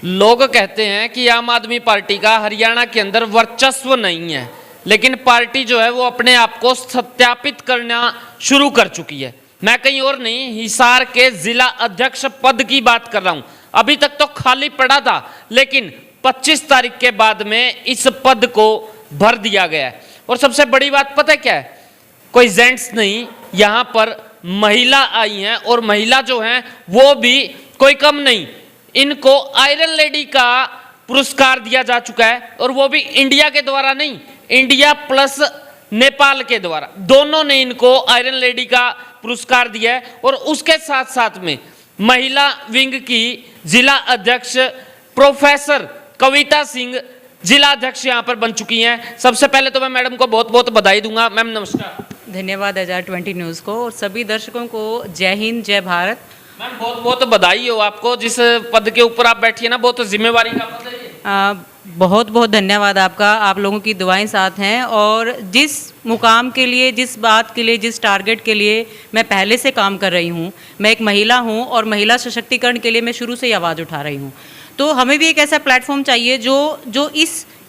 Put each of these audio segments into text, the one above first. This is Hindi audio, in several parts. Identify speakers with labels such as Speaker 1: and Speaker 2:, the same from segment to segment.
Speaker 1: लोग कहते हैं कि आम आदमी पार्टी का हरियाणा के अंदर वर्चस्व नहीं है, लेकिन पार्टी जो है वो अपने आप को सत्यापित करना शुरू कर चुकी है। मैं कहीं और नहीं, हिसार के जिला अध्यक्ष पद की बात कर रहा हूं। अभी तक तो खाली पड़ा था, लेकिन 25 तारीख के बाद में इस पद को भर दिया गया है। और सबसे बड़ी बात पता है क्या है? कोई जेंट्स नहीं, यहां पर महिला आई हैं, और महिला जो हैं वो भी कोई कम नहीं। इनको आयरन लेडी का पुरस्कार दिया जा चुका है, और वो भी इंडिया के द्वारा नहीं, इंडिया प्लस नेपाल के द्वारा, दोनों ने इनको आयरन लेडी का पुरस्कार दिया है। और उसके साथ साथ में महिला विंग की जिला अध्यक्ष प्रोफेसर कविता सिंह जिला अध्यक्ष यहां पर बन चुकी हैं। सबसे पहले तो मैं मैडम को बहुत बहुत बधाई दूंगा। मैम नमस्कार।
Speaker 2: धन्यवाद हजार 20 न्यूज़ को और सभी दर्शकों को जय हिंद जय भारत।
Speaker 1: मैम बहुत बहुत बधाई हो आपको, जिस पद के ऊपर आप बैठी है ना, बहुत जिम्मेवारी का पद है ये।
Speaker 2: बहुत बहुत धन्यवाद आपका, आप लोगों की दुआएं साथ हैं। और जिस मुकाम के लिए, जिस बात के लिए, जिस टारगेट के लिए मैं पहले से काम कर रही हूँ, मैं एक महिला हूँ और महिला सशक्तिकरण के लिए मैं शुरू से ही आवाज़ उठा रही हूँ। तो हमें भी एक ऐसा प्लेटफॉर्म चाहिए जो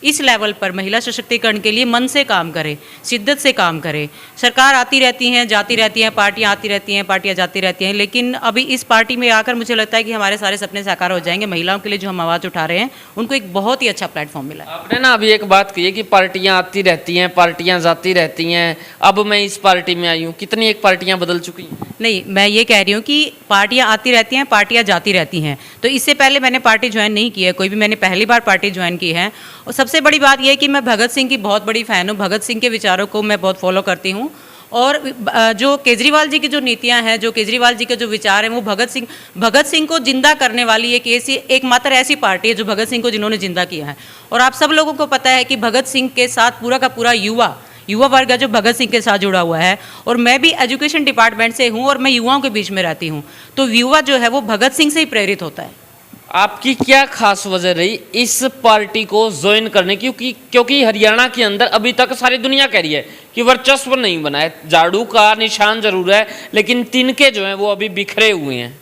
Speaker 2: इस लेवल पर महिला सशक्तिकरण के लिए मन से काम करे, शिद्दत से काम करे। सरकार आती रहती हैं, जाती रहती हैं, पार्टियां आती रहती हैं, पार्टियां जाती रहती हैं, लेकिन अभी इस पार्टी में आकर मुझे लगता है कि हमारे सारे सपने साकार हो जाएंगे। महिलाओं के लिए जो हम आवाज़ उठा रहे हैं उनको एक बहुत ही अच्छा प्लेटफॉर्म मिला।
Speaker 1: आपने ना अभी एक बात कही है कि पार्टियां आती रहती हैं, पार्टियां जाती रहती हैं, अब मैं इस पार्टी में आई हूँ। कितनी एक पार्टियां बदल चुकी हैं?
Speaker 2: नहीं, मैं ये कह रही हूँ कि पार्टियां आती रहती हैं, पार्टियां जाती रहती हैं। तो इससे पहले मैंने पार्टी ज्वाइन नहीं की है कोई भी, मैंने पहली बार पार्टी ज्वाइन की है। और सबसे बड़ी बात यह है कि मैं भगत सिंह की बहुत बड़ी फ़ैन हूँ, भगत सिंह के विचारों को मैं बहुत फॉलो करती हूँ। और जो केजरीवाल जी की जो नीतियां हैं, जो केजरीवाल जी के जो विचार हैं, वो भगत सिंह को जिंदा करने वाली एकमात्र ऐसी पार्टी है जो भगत सिंह को जिन्होंने जिंदा किया है। और आप सब लोगों को पता है कि भगत सिंह के साथ पूरा का पूरा युवा वर्ग है जो भगत सिंह के साथ जुड़ा हुआ है। और मैं भी एजुकेशन डिपार्टमेंट से हूँ और मैं युवाओं के बीच में रहती हूँ। तो युवा जो है वो भगत सिंह से ही प्रेरित होता है।
Speaker 1: आपकी क्या खास वजह रही इस पार्टी को ज्वाइन करने की? क्योंकि हरियाणा के अंदर अभी तक सारी दुनिया कह रही है कि वर्चस्व नहीं बना है। झाड़ू का निशान जरूर है, लेकिन तिनके जो हैं वो अभी बिखरे हुए हैं।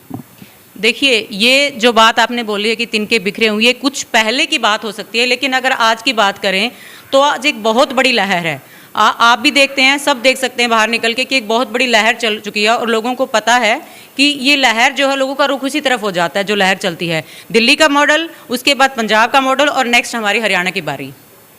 Speaker 2: देखिए, ये जो बात आपने बोली है कि तिनके बिखरे हुए, ये कुछ पहले की बात हो सकती है, लेकिन अगर आज की बात करें तो आज एक बहुत बड़ी लहर है। आप भी देखते हैं, सब देख सकते हैं बाहर निकल के कि एक बहुत बड़ी लहर चल चुकी है। और लोगों को पता है कि ये लहर जो है, लोगों का रुख उसी तरफ हो जाता है जो लहर चलती है। दिल्ली का मॉडल, उसके बाद पंजाब का मॉडल, और नेक्स्ट हमारी हरियाणा की बारी।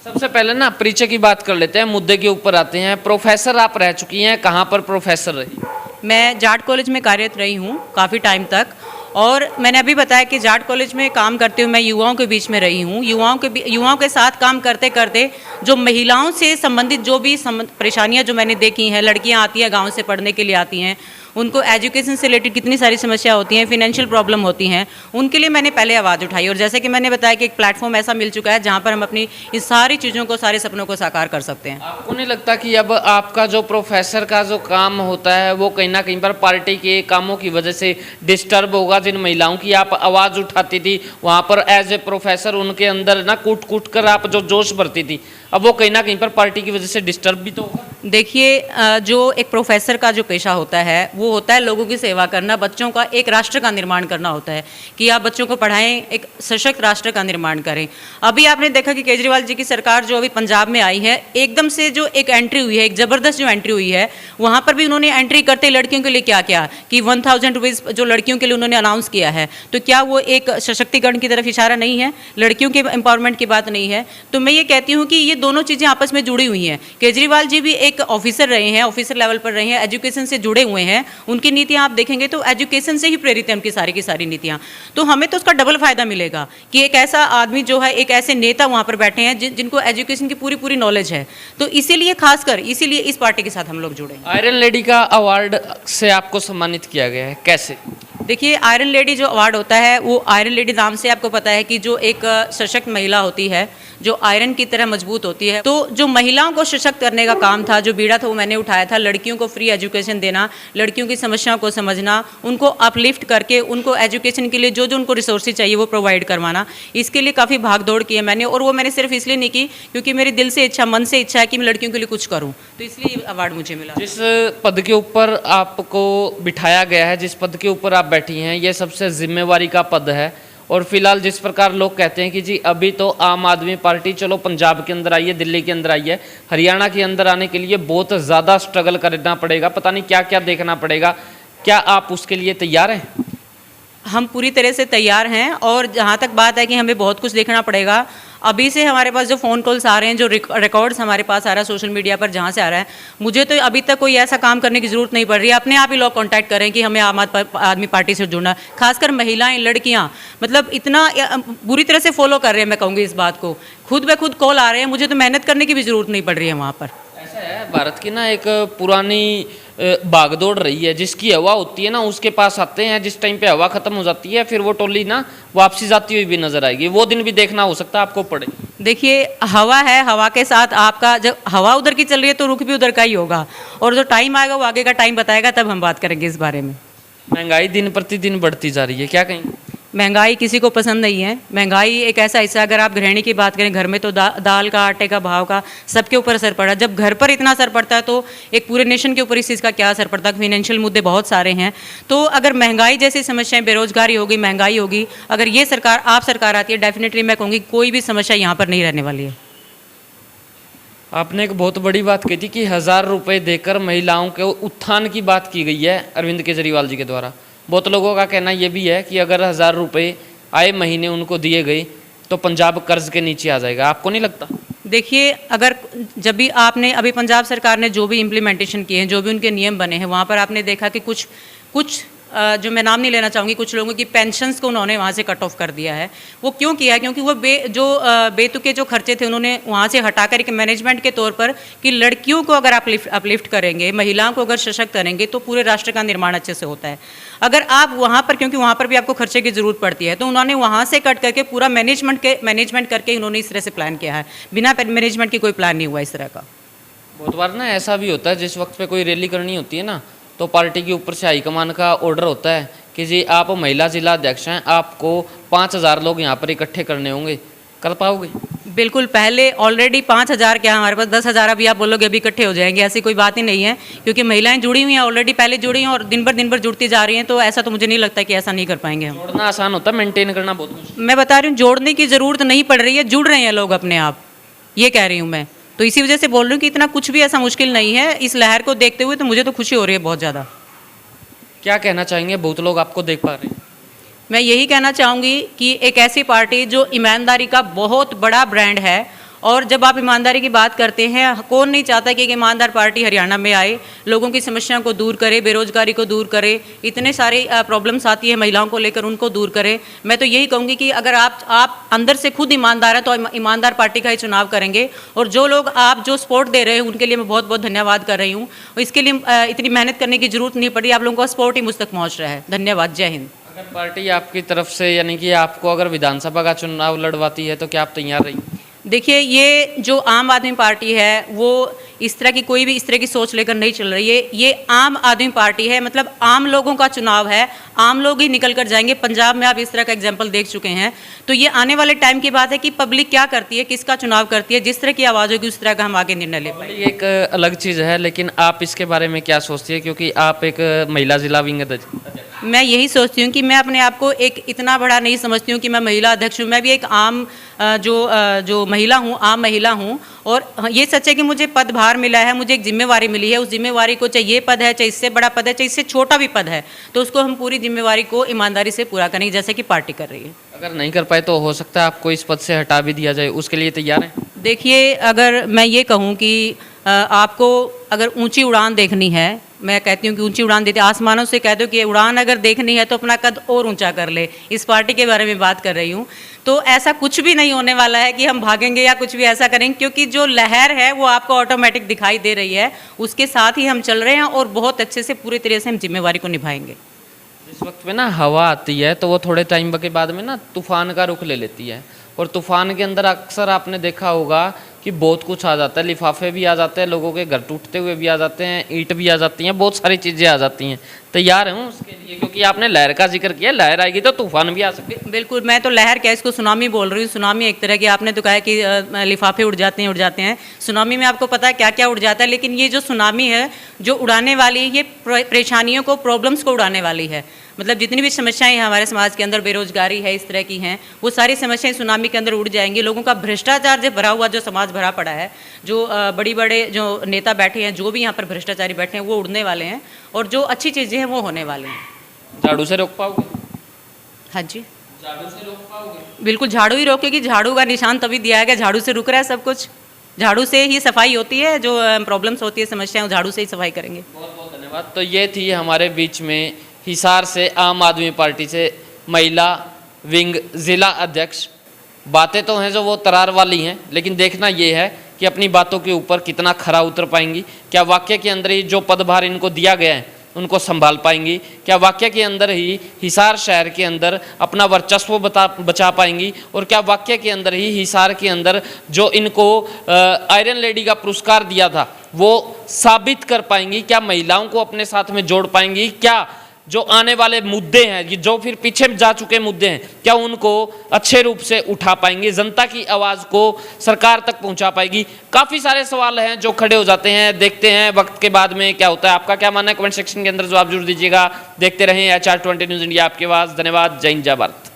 Speaker 1: सबसे पहले ना परिचय की बात कर लेते हैं, मुद्दे के ऊपर आते हैं। प्रोफेसर आप रह चुकी हैं, कहाँ पर प्रोफेसर रही?
Speaker 2: मैं जाट कॉलेज में कार्यरत रही हूँ काफ़ी टाइम तक। और मैंने अभी बताया कि जाट कॉलेज में काम करते हुए मैं युवाओं के बीच में रही हूँ। युवाओं के साथ काम करते करते जो महिलाओं से संबंधित जो भी परेशानियाँ जो मैंने देखी हैं, लड़कियाँ आती हैं गांव से पढ़ने के लिए आती हैं, उनको एजुकेशन से रिलेटेड कितनी सारी समस्या होती हैं, फिनेंशियल प्रॉब्लम होती हैं, उनके लिए मैंने पहले आवाज़ उठाई। और जैसे कि मैंने बताया कि एक प्लेटफॉर्म ऐसा मिल चुका है जहाँ पर हम अपनी इस सारी चीज़ों को, सारे सपनों को साकार कर सकते हैं।
Speaker 1: आपको नहीं लगता कि अब आपका जो प्रोफेसर का जो काम होता है वो कहीं ना कहीं पर पार्टी के कामों की वजह से डिस्टर्ब होगा? जिन महिलाओं की आप आवाज़ उठाती थी वहाँ पर एज ए प्रोफेसर, उनके अंदर ना कूट कर आप जो जोश भरती थी, अब वो कहीं ना कहीं पर पार्टी की वजह से डिस्टर्ब भी तो होगा।
Speaker 2: देखिए, जो एक प्रोफेसर का जो पेशा होता है वो होता है लोगों की सेवा करना, बच्चों का, एक राष्ट्र का निर्माण करना होता है कि आप बच्चों को पढ़ाएं, एक सशक्त राष्ट्र का निर्माण करें। अभी आपने देखा कि केजरीवाल जी की सरकार जो अभी पंजाब में आई है, एकदम से जो एक एंट्री हुई है, एक ज़बरदस्त जो एंट्री हुई है, वहाँ पर भी उन्होंने एंट्री करते लड़कियों के लिए क्या किया कि 1000 रुपीज़ जो लड़कियों के लिए उन्होंने अनाउंस किया है। तो क्या वो एक सशक्तिकरण की तरफ इशारा नहीं है? लड़कियों के एम्पावरमेंट की बात नहीं है? तो मैं ये कहती हूँ कि ये दोनों चीज़ें आपस में जुड़ी हुई हैं। केजरीवाल जी भी एक ऑफिसर रहे हैं, ऑफिसर लेवल पर रहे हैं, एजुकेशन से जुड़े हुए हैं। उनकी नीतियां आप देखेंगे तो एजुकेशन से ही प्रेरित है उनकी सारी की सारी नीतियां। तो हमें तो उसका डबल फायदा मिलेगा कि एक ऐसा आदमी जो है, एक ऐसे नेता वहां पर बैठे हैं जिनको एजुकेशन की पूरी पूरी नॉलेज है। तो इसीलिए इस पार्टी के साथ हम लोग जुड़े।
Speaker 1: आयरन लेडी का अवार्ड से आपको सम्मानित किया गया है, कैसे?
Speaker 2: देखिए, आयरन लेडी जो अवार्ड होता है वो आयरन लेडी नाम से आपको पता है कि जो एक सशक्त महिला होती है, जो आयरन की तरह मजबूत होती है। तो जो महिलाओं को सशक्त करने का काम था, जो बीड़ा था, वो मैंने उठाया था। लड़कियों को फ्री एजुकेशन देना, लड़कियों की समस्याओं को समझना, उनको अपलिफ्ट करके उनको एजुकेशन के लिए जो जो उनको रिसोर्सेज चाहिए वो प्रोवाइड करवाना। इसके लिए काफ़ी भाग दौड़ की है मैंने। और वो मैंने सिर्फ इसलिए नहीं की क्योंकि मेरे दिल से इच्छा, मन से इच्छा है कि मैं लड़कियों के लिए कुछ करूँ, तो इसलिए अवार्ड मुझे मिला।
Speaker 1: जिस पद के ऊपर आपको बिठाया गया है, जिस पद के ऊपर आप बैठी हैं, ये सबसे जिम्मेवारी का पद है। और फिलहाल जिस प्रकार लोग कहते हैं कि जी अभी तो आम आदमी पार्टी चलो पंजाब के अंदर आई है, दिल्ली के अंदर आई है, हरियाणा के अंदर आने के लिए बहुत ज़्यादा स्ट्रगल करना पड़ेगा, पता नहीं क्या क्या देखना पड़ेगा, क्या आप उसके लिए तैयार हैं?
Speaker 2: हम पूरी तरह से तैयार हैं और जहाँ तक बात है कि हमें बहुत कुछ देखना पड़ेगा, अभी से हमारे पास जो फ़ोन कॉल्स आ रहे हैं, जो रिकॉर्ड्स हमारे पास आ रहा है सोशल मीडिया पर जहाँ से आ रहा है, मुझे तो अभी तक कोई ऐसा काम करने की ज़रूरत नहीं पड़ रही है। अपने आप ही लोग कांटेक्ट करें कि हमें आम आदमी पार्टी से जुड़ना, खासकर महिलाएं, लड़कियाँ, मतलब इतना बुरी तरह से फॉलो कर रहे हैं, मैं कहूँगी इस बात को, खुद ब खुद कॉल आ रहे हैं, मुझे तो मेहनत करने की भी ज़रूरत नहीं पड़ रही है वहाँ पर।
Speaker 1: ऐसा है, भारत की ना एक पुरानी भागदौड़ रही है, जिसकी हवा होती है ना उसके पास आते हैं, जिस टाइम पे हवा खत्म हो जाती है फिर वो टोली ना वापसी जाती हुई भी नजर आएगी, वो दिन भी देखना हो सकता है आपको पड़े।
Speaker 2: देखिए हवा है, हवा के साथ आपका जब हवा उधर की चल रही है तो रुख भी उधर का ही होगा, और जो टाइम आएगा वो आगे का टाइम बताएगा, तब हम बात करेंगे इस बारे में।
Speaker 1: महंगाई दिन प्रतिदिन बढ़ती जा रही है, क्या कहेंगे?
Speaker 2: महंगाई किसी को पसंद नहीं है। महंगाई एक ऐसा हिस्सा, अगर आप गृहिणी की बात करें, घर में तो दाल का, आटे का भाव का सबके ऊपर असर पड़ा। जब घर पर इतना असर पड़ता है तो एक पूरे नेशन के ऊपर इस चीज़ का क्या असर पड़ता है। फाइनेंशियल मुद्दे बहुत सारे हैं, तो अगर महंगाई जैसी समस्याएं, बेरोजगारी होगी, महंगाई होगी, अगर ये सरकार, आप सरकार आती है, डेफिनेटली मैं कहूँगी कोई भी समस्या यहाँ पर नहीं रहने वाली है।
Speaker 1: आपने एक बहुत बड़ी बात कही थी कि 1000 रुपये देकर महिलाओं के उत्थान की बात की गई है अरविंद केजरीवाल जी के द्वारा। बहुत लोगों का कहना यह भी है कि अगर 1000 रुपये आए महीने उनको दिए गए तो पंजाब कर्ज के नीचे आ जाएगा, आपको नहीं लगता?
Speaker 2: देखिए, अगर जब भी आपने अभी पंजाब सरकार ने जो भी इम्प्लीमेंटेशन किए हैं, जो भी उनके नियम बने हैं, वहाँ पर आपने देखा कि कुछ जो मैं नाम नहीं लेना चाहूँगी, कुछ लोगों की पेंशन्स को उन्होंने वहाँ से कट ऑफ कर दिया है। वो क्यों किया है? क्योंकि वो बेतुके जो खर्चे थे उन्होंने वहाँ से हटाकर एक मैनेजमेंट के तौर पर कि लड़कियों को अगर आप अपलिफ्ट करेंगे, महिलाओं को अगर सशक्त करेंगे तो पूरे राष्ट्र का निर्माण अच्छे से होता है। अगर आप वहाँ पर, क्योंकि वहाँ पर भी आपको खर्चे की ज़रूरत पड़ती है, तो उन्होंने वहाँ से कट करके पूरा मैनेजमेंट करके उन्होंने इस तरह से प्लान किया है। बिना मैनेजमेंट की कोई प्लान नहीं हुआ इस तरह का।
Speaker 1: बहुत बार ना ऐसा भी होता है, जिस वक्त पे कोई रैली करनी होती है ना, तो पार्टी के ऊपर से हाईकमान का ऑर्डर होता है कि जी आप महिला जिला अध्यक्ष हैं, आपको 5000 लोग यहाँ पर इकट्ठे करने होंगे, कर पाओगे?
Speaker 2: बिल्कुल, पहले ऑलरेडी 5000 क्या, हमारे पास 10,000 अभी आप बोलोगे अभी इकट्ठे हो जाएंगे, ऐसी कोई बात ही नहीं है, क्योंकि महिलाएं जुड़ी हुई हैं, ऑलरेडी पहले जुड़ी हैं और दिन भर जुड़ती जा रही हैं, तो ऐसा तो मुझे नहीं लगता कि ऐसा नहीं कर पाएंगे हम।
Speaker 1: जोड़ना आसान होता है, मेंटेन करना बहुत मुश्किल।
Speaker 2: मैं बता रही हूँ, जोड़ने की ज़रूरत नहीं पड़ रही है, जुड़ रहे हैं लोग अपने आप, ये कह रही हूँ मैं। तो इसी वजह से बोल रही हूँ कि इतना कुछ भी ऐसा मुश्किल नहीं है। इस लहर को देखते हुए तो मुझे तो खुशी हो रही है बहुत ज़्यादा।
Speaker 1: क्या कहना चाहेंगे? बहुत लोग आपको देख पा रहे हैं।
Speaker 2: मैं यही कहना चाहूँगी कि एक ऐसी पार्टी जो ईमानदारी का बहुत बड़ा ब्रांड है, और जब आप ईमानदारी की बात करते हैं, कौन नहीं चाहता कि एक ईमानदार पार्टी हरियाणा में आए, लोगों की समस्याओं को दूर करे, बेरोजगारी को दूर करे, इतने सारे प्रॉब्लम्स आती है महिलाओं को लेकर, उनको दूर करे। मैं तो यही कहूँगी कि अगर आप अंदर से खुद ईमानदार हैं तो ईमानदार पार्टी का ही चुनाव करेंगे। और जो लोग आप जो सपोर्ट दे रहे हैं उनके लिए मैं बहुत बहुत धन्यवाद कर रही हूँ। इसके लिए इतनी मेहनत करने की ज़रूरत नहीं पड़ी, आप लोगों का सपोर्ट ही मुझ तक पहुँच रहा है। धन्यवाद, जय हिंद।
Speaker 1: अगर पार्टी आपकी तरफ से, यानी कि आपको अगर विधानसभा का चुनाव लड़वाती है, तो क्या आप तैयार रहेंगे?
Speaker 2: देखिए, ये जो आम आदमी पार्टी है वो इस तरह की कोई भी इस तरह की सोच लेकर नहीं चल रही है। ये आम आदमी पार्टी है, मतलब आम लोगों का चुनाव है, आम लोग ही निकल कर जाएंगे। पंजाब में आप इस तरह का एग्जाम्पल देख चुके हैं। तो ये आने वाले टाइम की बात है कि पब्लिक क्या करती है, किसका चुनाव करती है, जिस तरह की आवाज़ होगी उस तरह का हम आगे निर्णय ले पाएंगे।
Speaker 1: एक अलग चीज़ है, लेकिन आप इसके बारे में क्या सोचती है, क्योंकि आप एक महिला जिला विंग अध्यक्ष?
Speaker 2: मैं यही सोचती हूँ कि मैं अपने आप को एक इतना बड़ा नहीं समझती हूँ कि मैं महिला अध्यक्ष हूँ। मैं भी एक आम जो महिला हूँ, आम महिला हूँ। और ये सच है कि मुझे पदभार मिला है, मुझे एक जिम्मेवारी मिली है। उस जिम्मेवारी को, चाहे ये पद है, चाहे इससे बड़ा पद है, चाहे इससे छोटा भी पद है, तो उसको हम पूरी जिम्मेवारी को ईमानदारी से पूरा करेंगे, जैसे कि पार्टी कर रही है।
Speaker 1: अगर नहीं कर पाए तो हो सकता है आपको इस पद से हटा भी दिया जाए, उसके लिए तैयार हैं?
Speaker 2: देखिए, अगर मैं ये कहूँ कि आपको अगर ऊंची उड़ान देखनी है, मैं कहती हूँ कि ऊंची उड़ान देते, आसमानों से कह दो कि उड़ान अगर देखनी है तो अपना कद और ऊंचा कर ले। इस पार्टी के बारे में बात कर रही हूँ। तो ऐसा कुछ भी नहीं होने वाला है कि हम भागेंगे या कुछ भी ऐसा करेंगे, क्योंकि जो लहर है वो आपको ऑटोमेटिक दिखाई दे रही है, उसके साथ ही हम चल रहे हैं और बहुत अच्छे से पूरी तरह से हम जिम्मेवारी को निभाएंगे।
Speaker 1: जिस वक्त में ना हवा आती है तो वो थोड़े टाइम के बाद में ना तूफान का रुख ले लेती है, और तूफान के अंदर अक्सर आपने देखा होगा कि बहुत कुछ आ जाता है, लिफाफे भी आ जाते हैं, लोगों के घर टूटते हुए भी आ जाते हैं, ईंट भी आ जाती हैं, बहुत सारी चीज़ें आ जाती हैं। तैयार हूँ उसके लिए, क्योंकि आपने लहर का जिक्र किया, लहर आएगी तो तूफान भी आ सकते हैं।
Speaker 2: बिल्कुल, मैं तो लहर क्या इसको सुनामी बोल रही हूँ। सुनामी एक तरह की, आपने तो कहा है कि लिफाफे उड़ जाते हैं। सुनामी में आपको पता है क्या क्या उड़ जाता है, लेकिन ये जो सुनामी है जो उड़ाने वाली है, ये परेशानियों को, प्रॉब्लम्स को उड़ाने वाली है। मतलब जितनी भी समस्याएं हैं हमारे समाज के अंदर, बेरोजगारी है, इस तरह की हैं, वो सारी समस्याएं सुनामी के अंदर उड़ जाएंगी। लोगों का भ्रष्टाचार जो भरा हुआ, जो समाज भरा पड़ा है, जो बड़ी बड़े जो नेता बैठे हैं, जो भी यहाँ पर भ्रष्टाचारी बैठे हैं, वो उड़ने वाले हैं, और जो अच्छी चीज़ें हैं वो होने वाले हैं।
Speaker 1: झाड़ू से रोक पाओगे?
Speaker 2: हाँ जी,
Speaker 1: झाड़ू से रोक पाओगे?
Speaker 2: बिल्कुल झाड़ू ही रोकेगी। झाड़ू का निशान तभी दिया गया, झाड़ू से रुक रहा है सब कुछ। झाड़ू से ही सफाई होती है, जो प्रॉब्लम्स होती है, समस्याएं, झाड़ू से ही सफाई करेंगे।
Speaker 1: बहुत बहुत धन्यवाद। तो ये थी हमारे बीच में हिसार से आम आदमी पार्टी से महिला विंग जिला अध्यक्ष। बातें तो हैं जो वो तरार वाली हैं, लेकिन देखना ये है कि अपनी बातों के ऊपर कितना खरा उतर पाएंगी। क्या वाक्य के अंदर ही जो पदभार इनको दिया गया है उनको संभाल पाएंगी? क्या वाक्य के अंदर ही हिसार शहर के अंदर अपना वर्चस्व बचा पाएंगी? और क्या वाक्य के अंदर ही हिसार के अंदर जो इनको आयरन लेडी का पुरस्कार दिया था वो साबित कर पाएंगी? क्या महिलाओं को अपने साथ में जोड़ पाएंगी? क्या जो आने वाले मुद्दे हैं, जो फिर पीछे जा चुके मुद्दे हैं, क्या उनको अच्छे रूप से उठा पाएंगे? जनता की आवाज़ को सरकार तक पहुंचा पाएगी? काफ़ी सारे सवाल हैं जो खड़े हो जाते हैं। देखते हैं वक्त के बाद में क्या होता है। आपका क्या मानना है कमेंट सेक्शन के अंदर जवाब जरूर दीजिएगा। देखते रहें HR20 न्यूज़ इंडिया, आपकी आवाज़। धन्यवाद। जय हिंद, जय भारत।